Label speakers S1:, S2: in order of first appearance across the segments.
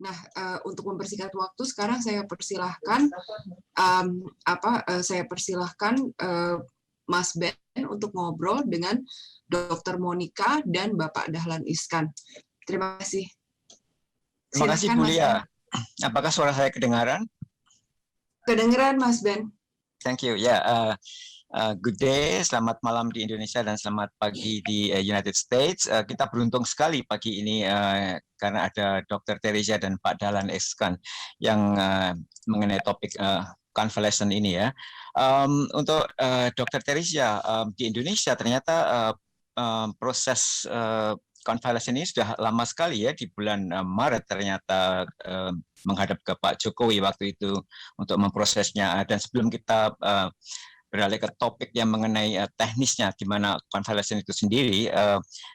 S1: Nah, untuk mempersingkat waktu, sekarang saya persilahkan Mas Ben untuk ngobrol dengan Dr. Monica dan Bapak Dahlan Iskan. Terima kasih.
S2: Terima kasih
S1: Silakan,
S2: Bu
S1: Mas
S2: Lia.
S1: Ben.
S2: Apakah suara saya kedengaran?
S1: Kedengeran, Mas Ben.
S2: Thank you. Good day, selamat malam di Indonesia dan selamat pagi di United States. Kita beruntung sekali pagi ini karena ada Dr. Teresia dan Pak Dahlan Iskan yang mengenai topik convalescent ini ya. Untuk Dr. Teresia, di Indonesia ternyata proses convalescent ini sudah lama sekali ya, di bulan Maret ternyata menghadap ke Pak Jokowi waktu itu untuk memprosesnya. Dan sebelum kita beralih ke topik yang mengenai teknisnya gimana convalescent itu sendiri,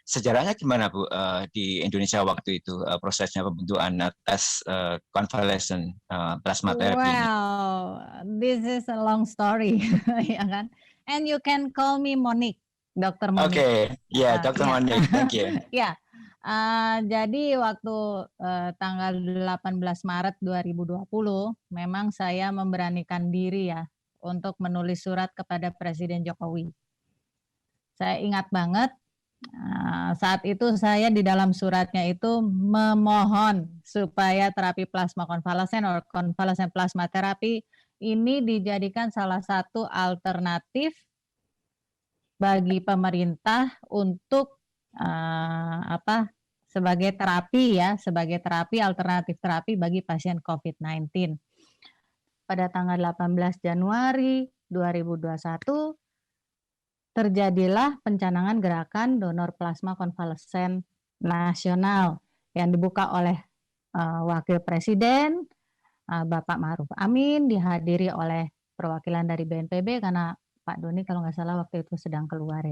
S2: sejarahnya gimana Bu di Indonesia waktu itu prosesnya pembentukan tes convalescent plasma therapy ini?
S3: Well, this is a long story, ya kan? And you can call me Monique, Dr. Monique.
S2: Oke, ya Dr. Monique, thank you.
S3: Ya, jadi waktu tanggal 18 Maret 2020, memang saya memberanikan diri ya untuk menulis surat kepada Presiden Jokowi. Saya ingat banget, saat itu saya di dalam suratnya itu memohon supaya terapi plasma konvalesen atau convalescent plasma therapy ini dijadikan salah satu alternatif bagi pemerintah untuk sebagai terapi ya, sebagai terapi alternatif terapi bagi pasien COVID-19. Pada tanggal 18 Januari 2021 terjadilah pencanangan gerakan donor plasma konvalesen nasional yang dibuka oleh Wakil Presiden Bapak Ma'ruf Amin, dihadiri oleh perwakilan dari BNPB karena Pak Doni kalau nggak salah waktu itu sedang keluar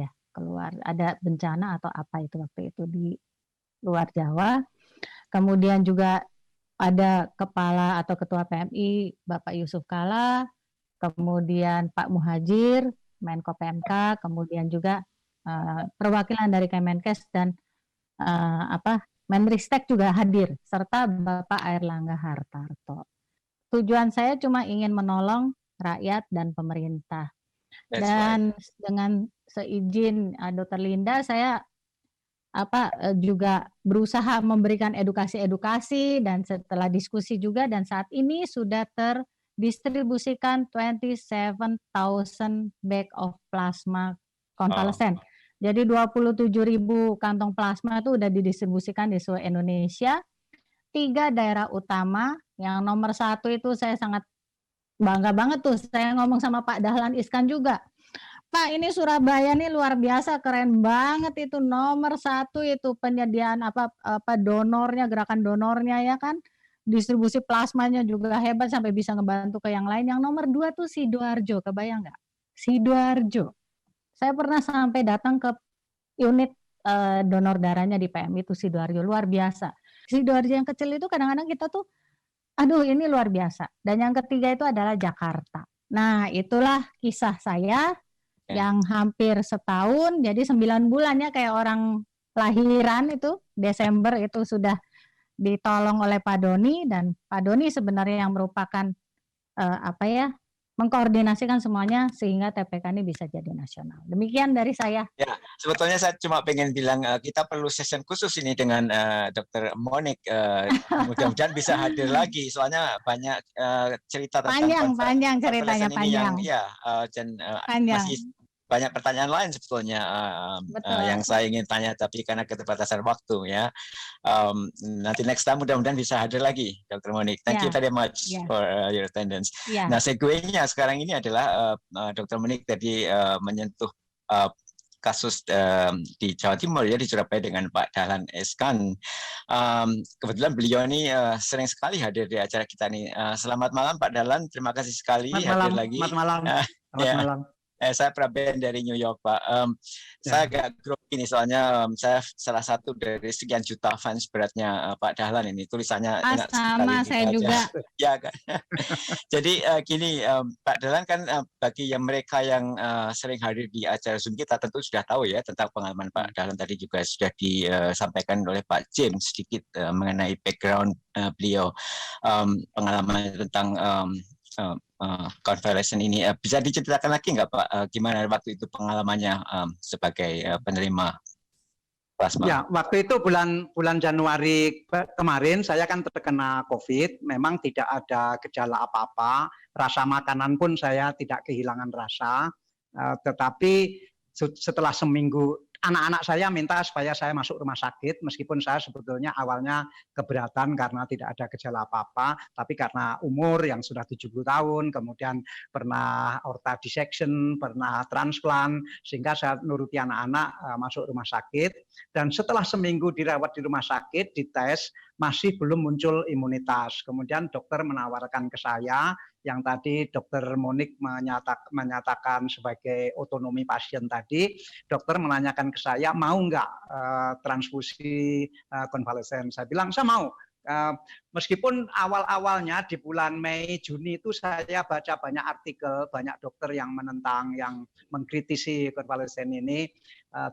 S3: ada bencana atau apa itu waktu itu di luar Jawa. Kemudian juga ada kepala atau ketua PMI Bapak Yusuf Kala, kemudian Pak Muhajir Menko PMK, kemudian juga perwakilan dari Kemenkes dan Menristek juga hadir, serta Bapak Airlangga Hartarto. Tujuan saya cuma ingin menolong rakyat dan pemerintah. Dan dengan seizin Dr. Linda, saya juga berusaha memberikan edukasi dan setelah diskusi juga, dan saat ini sudah terdistribusikan 27,000 bag of plasma konvalesen. Jadi 27.000 kantong plasma itu udah didistribusikan di seluruh Indonesia. 3 daerah utama, yang nomor 1 itu saya sangat bangga banget tuh, saya ngomong sama Pak Dahlan Iskan juga. Pak, ini Surabaya nih luar biasa, keren banget itu, nomor 1 itu penyediaan donornya, gerakan donornya ya kan, distribusi plasmanya juga hebat sampai bisa ngebantu ke yang lain. Yang nomor 2 tuh Sidoarjo, kebayang nggak? Sidoarjo, saya pernah sampai datang ke unit donor darahnya di PMI itu Sidoarjo, luar biasa. Sidoarjo yang kecil itu kadang-kadang kita tuh, aduh ini luar biasa. Dan yang ketiga itu adalah Jakarta. Nah itulah kisah saya yang hampir setahun, jadi 9 bulan ya, kayak orang lahiran itu, Desember itu sudah ditolong oleh Pak Doni, dan Pak Doni sebenarnya yang merupakan mengkoordinasikan semuanya sehingga TPK ini bisa jadi nasional. Demikian dari saya.
S2: Ya, sebetulnya saya cuma pengen bilang kita perlu session khusus ini dengan Dr. Monique. Mudah-mudahan bisa hadir lagi, soalnya banyak cerita tentang
S3: panjang ceritanya
S2: ini
S3: panjang.
S2: Masih banyak pertanyaan lain sebetulnya yang saya ingin tanya, tapi karena keterbatasan waktu ya. Nanti next time mudah-mudahan bisa hadir lagi, Dr. Monique. Thank you very much for your attendance. Nah, segue-nya sekarang ini adalah Dr. Monique tadi menyentuh kasus di Jawa Timur ya, di Surabaya dengan Pak Dahlan Iskan. Kebetulan beliau ini sering sekali hadir di acara kita nih. Selamat malam Pak Dahlan, terima kasih sekali hadir lagi.
S4: Selamat malam. Selamat malam.
S2: Saya Praben dari New York, Pak. Saya agak grogi ini soalnya saya salah satu dari sekian juta fans beratnya Pak Dahlan ini. Tulisannya enak sekali
S3: Sama, saya
S2: dibaca.
S3: juga.
S2: Ya, kan? Jadi gini, Pak Dahlan kan bagi yang mereka yang sering hadir di acara Zoom kita tentu sudah tahu ya tentang pengalaman Pak Dahlan, tadi juga sudah disampaikan oleh Pak James sedikit mengenai background beliau, pengalaman tentang convalescent ini. Bisa diceritakan lagi nggak Pak, gimana waktu itu pengalamannya sebagai penerima plasma?
S4: Ya, waktu itu bulan Januari kemarin saya kan terkena COVID. Memang tidak ada gejala apa-apa. Rasa makanan pun saya tidak kehilangan rasa. Tetapi setelah seminggu, anak-anak saya minta supaya saya masuk rumah sakit, meskipun saya sebetulnya awalnya keberatan karena tidak ada gejala apa-apa, tapi karena umur yang sudah 70 tahun, kemudian pernah aorta dissection, pernah transplant, sehingga saya nuruti anak-anak masuk rumah sakit. Dan setelah seminggu dirawat di rumah sakit, dites, masih belum muncul imunitas. Kemudian dokter menawarkan ke saya, yang tadi Dokter Monik menyatakan sebagai otonomi pasien tadi, dokter menanyakan ke saya, mau nggak transfusi konvalesen? Saya bilang, saya mau. Meskipun awal-awalnya di bulan Mei, Juni itu saya baca banyak artikel, banyak dokter yang menentang, yang mengkritisi konvalesen ini,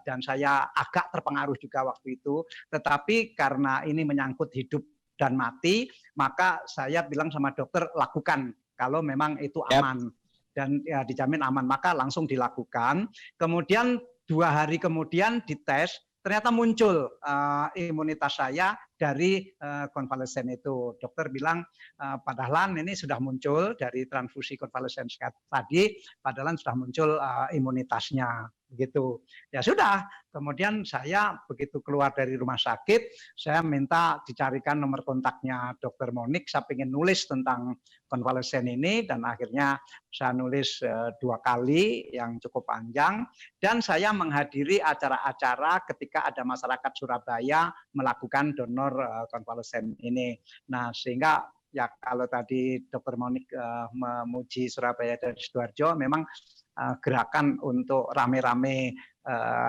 S4: dan saya agak terpengaruh juga waktu itu. Tetapi karena ini menyangkut hidup dan mati, maka saya bilang sama dokter, lakukan kalau memang itu aman dan ya, dijamin aman, maka langsung dilakukan. Kemudian 2 hari kemudian dites, ternyata muncul imunitas saya dari konvalesen itu. Dokter bilang, Pak Dahlan ini sudah muncul dari transfusi konvalesen tadi, Pak Dahlan sudah muncul imunitasnya. Begitu. Ya sudah, kemudian saya begitu keluar dari rumah sakit, saya minta dicarikan nomor kontaknya Dokter Monik, saya ingin nulis tentang konvalesen ini, dan akhirnya saya nulis 2 kali yang cukup panjang, dan saya menghadiri acara-acara ketika ada masyarakat Surabaya melakukan donor konvalesen ini. Nah, sehingga ya kalau tadi Dokter Monik memuji Surabaya dan Sidoarjo, memang gerakan untuk rame-rame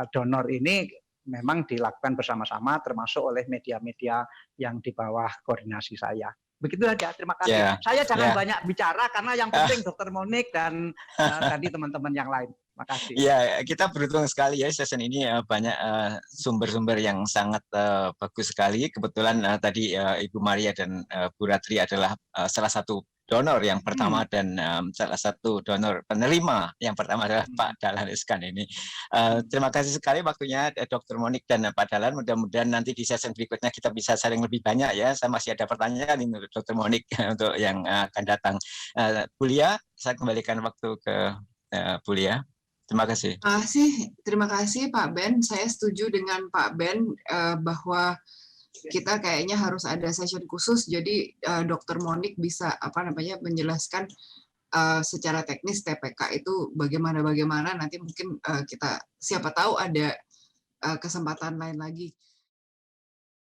S4: donor ini memang dilakukan bersama-sama, termasuk oleh media-media yang di bawah koordinasi saya. Begitu saja, terima kasih. Saya jangan banyak bicara karena yang penting Dokter Monik dan tadi teman-teman yang lain. Terima kasih.
S2: Ya, kita beruntung sekali ya session ini banyak sumber-sumber yang sangat bagus sekali. Kebetulan tadi Ibu Maria dan Bu Ratri adalah salah satu donor yang pertama dan salah satu donor penerima yang pertama adalah Pak Dahlan Iskan ini. Terima kasih sekali waktunya Dr. Monik dan Pak Dahlan. Mudah-mudahan nanti di session berikutnya kita bisa sharing lebih banyak ya. Saya masih ada pertanyaan ini untuk Dr. Monik untuk yang akan datang. Bu Lia, saya kembalikan waktu ke Bu Lia. Terima kasih.
S1: Terima kasih Pak Ben. Saya setuju dengan Pak Ben bahwa kita kayaknya harus ada session khusus, jadi Dokter Monik bisa menjelaskan secara teknis TPK itu bagaimana nanti mungkin kita siapa tahu ada kesempatan lain lagi.